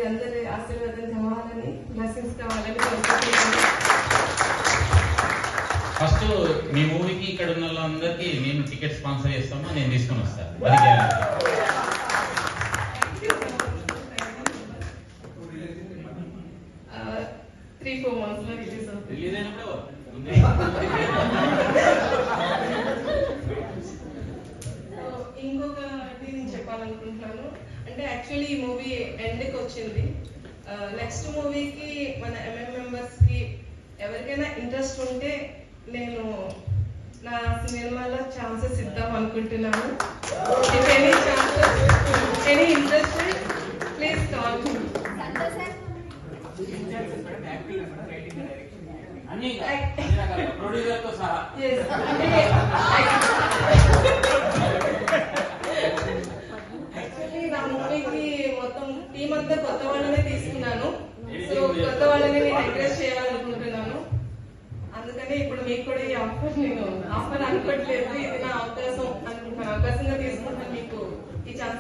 అందరి ఆశీర్వాదం కావాలని, బ్లెస్సింగ్స్ కావాలని కోరుకుంటున్నాను. ఫస్ట్ మీ మూవీకి ఇక్కడ ఉన్న వాళ్ళందరికీ మేము టికెట్ స్పాన్సర్ చేస్తాము, నేను తీసుకొని వస్తాను. 3-4 months లో రిలీజ్ అవుతుంది. ఇంకొకటి నేను చెప్పాలనుకుంటున్నాను. అంటే యాక్చువల్లీ ఈ మూవీ ఎండ్కి వచ్చింది. నెక్స్ట్ మూవీకి మన మెంబర్స్ కి ఎవరికైనా ఇంట్రెస్ట్ ఉంటే నేను నా సినిమాలో ఛాన్సెస్ ఇద్దాం అనుకుంటున్నాను. If any chances, any interest, please call me. Actually నా మూవీకి మొత్తం టీం అంతా కొత్త వాళ్ళనే తీసుకున్నాను. సో కొత్త వాళ్ళని నేను ఎంకరేజ్ చేయాలనుకుంటున్నాను. అందుకని ఇప్పుడు మీకు కూడా ఈ ఆఫర్, నేను ఆఫర్ అనుకోవట్లేదు, ఇది నా అవకాశం అనుకుంటున్నాను. అవకాశంగా తీసుకుంటాను, మీకు ఈ ఛాన్స్